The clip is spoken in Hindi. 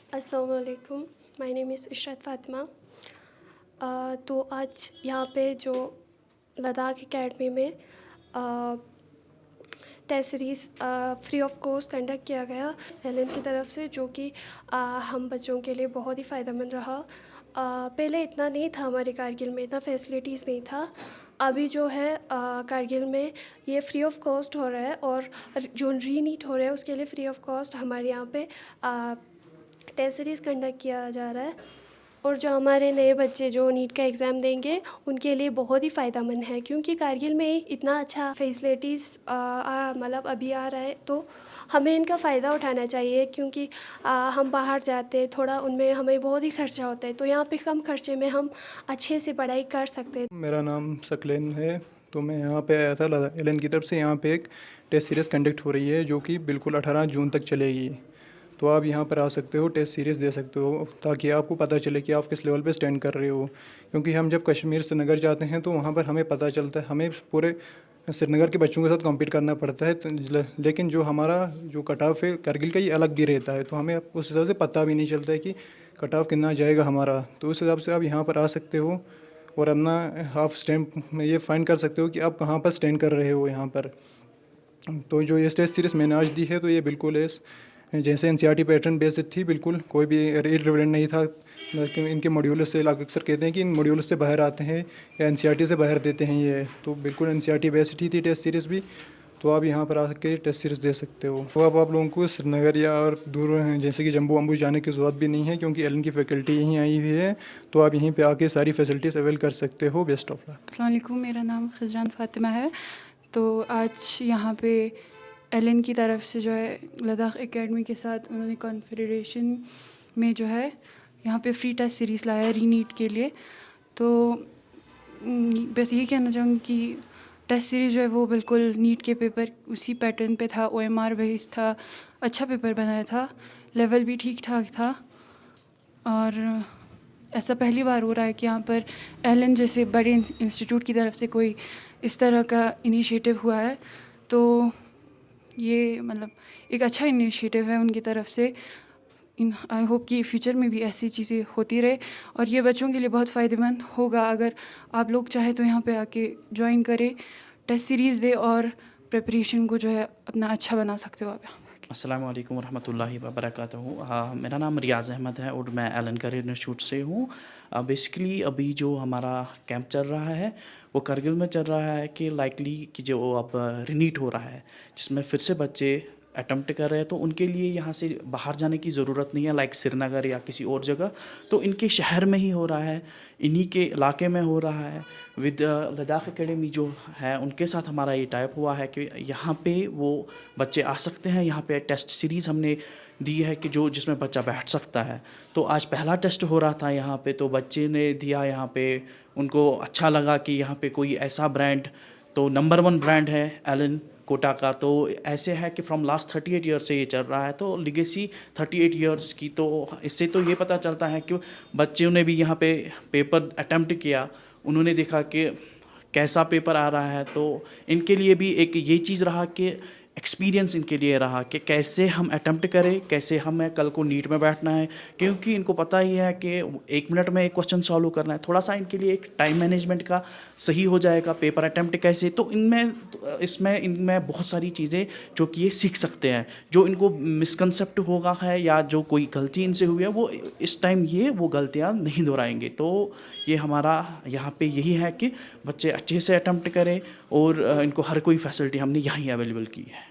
अस्सलाम वालेकुम, my name is Ishrat Fatima. तो आज यहाँ पे जो लद्दाख एकेडमी में test series free of cost conduct किया गया एलन की तरफ से, जो कि हम बच्चों के लिए बहुत ही फ़ायदेमंद रहा। पहले इतना नहीं था, हमारे कारगिल में इतना फैसिलिटीज़ नहीं था। अभी जो है कारगिल में ये फ्री ऑफ कॉस्ट हो रहा है, और जो रीनीट हो रहा है उसके लिए फ्री ऑफ कॉस्ट हमारे यहाँ पे टेस्ट सीरीज़ कंडक्ट किया जा रहा है। और जो हमारे नए बच्चे जो नीट का एग्ज़ाम देंगे उनके लिए बहुत ही फ़ायदेमंद है, क्योंकि कारगिल में इतना अच्छा फैसिलिटीज़ मतलब अभी आ रहा है, तो हमें इनका फ़ायदा उठाना चाहिए। क्योंकि हम बाहर जाते हैं, थोड़ा उनमें हमें बहुत ही खर्चा होता है, तो यहाँ पे कम खर्चे में हम अच्छे से पढ़ाई कर सकते हैं। मेरा नाम सकलेन है। तो मैं यहाँ पे आया था एलन की तरफ से। यहाँ पे एक टेस्ट सीरीज़ कंडक्ट हो रही है जो कि बिल्कुल 18 जून तक चलेगी। तो आप यहाँ पर आ सकते हो, टेस्ट सीरीज़ दे सकते हो, ताकि आपको पता चले कि आप किस लेवल पे स्टैंड कर रहे हो। क्योंकि हम जब कश्मीर श्रीनगर जाते हैं तो वहाँ पर हमें पता चलता है, हमें पूरे श्रीनगर के बच्चों के साथ कम्पीट करना पड़ता है। लेकिन जो हमारा जो कट ऑफ है कारगिल का, ये अलग भी रहता है, तो हमें उस हिसाब से पता भी नहीं चलता है कि कट ऑफ कितना जाएगा हमारा। तो उस हिसाब से आप यहाँ पर आ सकते हो और अपना हाफ स्टैंड में ये फाइंड कर सकते हो कि आप कहाँ पर स्टैंड कर रहे हो यहाँ पर। तो जो ये टेस्ट सीरीज़ मैंने आज दी है, तो ये बिल्कुल जैसे एनसीईआरटी पैटर्न बेस्ड थी, बिल्कुल कोई भी इररिलेवेंट नहीं था। लेकिन इनके मॉड्यूल से लोग अक्सर कहते हैं कि इन मॉड्यूल से बाहर आते हैं या एनसीईआरटी से बाहर देते हैं ये, तो बिल्कुल एनसीईआरटी बेस्ड ही थी टेस्ट सीरीज़ भी। तो आप यहाँ पर आके टेस्ट सीरीज़ दे सकते हो। तो अब आप लोगों को श्रीनगर या और दूर जैसे कि जम्मू वम्बू जाने की ज़रूरत भी नहीं है, क्योंकि एलन की फ़ैकल्टी यहीं आई हुई है। तो आप यहीं पे आके सारी फैसिलिटीज़ अवेल कर सकते हो। Best of luck. अस्सलाम वालेकुम, मेरा नाम खजरान फ़ातिमा है। तो आज यहाँ पे एलन की तरफ से जो है लद्दाख एकेडमी के साथ उन्होंने कॉन्फेडरेशन में जो है यहाँ पे फ्री टेस्ट सीरीज़ लाया है रीनीट के लिए। तो बस यही कहना चाहूँगी कि टेस्ट सीरीज़ जो है वो बिल्कुल नीट के पेपर उसी पैटर्न पे था, OMR बेस्ड था, अच्छा पेपर बनाया था, लेवल भी ठीक ठाक था। और ऐसा पहली बार हो रहा है कि यहाँ पर एलन जैसे बड़े इंस्टीट्यूट की तरफ से कोई इस तरह का इनिशिएटिव हुआ है। तो ये मतलब एक अच्छा इनिशिएटिव है उनकी तरफ से। आई होप कि फ्यूचर में भी ऐसी चीज़ें होती रहे, और ये बच्चों के लिए बहुत फ़ायदेमंद होगा। अगर आप लोग चाहे तो यहाँ पे आके ज्वाइन करें, टेस्ट सीरीज़ दे और प्रिपरेशन को जो है अपना अच्छा बना सकते हो आप यहाँ पे। अस्सलाम वालेकुम वरहमतुल्लाहि वबरकातुहू। मेरा नाम रियाज़ अहमद है और मैं एलन करियर इंस्टीट्यूट से हूँ। बेसिकली अभी जो हमारा कैंप चल रहा है वो कारगिल में चल रहा है कि लाइकली कि जो अब रिनीट हो रहा है, जिसमें फिर से बच्चे अटैम्प्ट कर रहे हैं। तो उनके लिए यहाँ से बाहर जाने की ज़रूरत नहीं है, लाइक श्रीनगर या किसी और जगह। तो इनके शहर में ही हो रहा है, इन्हीं के इलाके में हो रहा है। विद लद्दाख एकेडमी जो है उनके साथ हमारा ये टाइप हुआ है कि यहाँ पे वो बच्चे आ सकते हैं। यहाँ पे टेस्ट सीरीज़ हमने दी है कि जो जिसमें बच्चा बैठ सकता है। तो आज पहला टेस्ट हो रहा था यहाँ पे, तो बच्चे ने दिया यहाँ पे, उनको अच्छा लगा कि यहाँ पे कोई ऐसा ब्रांड, तो नंबर 1 ब्रांड है एलन कोटा का। तो ऐसे है कि फ्रॉम लास्ट 38 ईयर्स से ये चल रहा है, तो लिगेसी 38 ईयर्स की। तो इससे तो ये पता चलता है कि बच्चों ने भी यहाँ पे पेपर अटैम्प्ट किया, उन्होंने देखा कि कैसा पेपर आ रहा है। तो इनके लिए भी एक ये चीज़ रहा कि एक्सपीरियंस इनके लिए रहा कि कैसे हम अटैम्प्ट करें, कैसे हमें कल को नीट में बैठना है। क्योंकि इनको पता ही है कि 1 मिनट में एक क्वेश्चन सॉल्व करना है। थोड़ा सा इनके लिए एक टाइम मैनेजमेंट का सही हो जाएगा, पेपर अटैम्प्ट कैसे। तो इनमें बहुत सारी चीज़ें जो कि ये सीख सकते हैं। जो इनको मिसकंसेप्ट होगा है या जो कोई गलती इनसे हुई है, वो इस टाइम ये वो गलतियाँ नहीं दोहराएंगे। तो ये हमारा यहाँ पे यही है कि बच्चे अच्छे से अटैम्प्ट करें, और इनको हर कोई फैसिलिटी हमने यहीं अवेलेबल की है।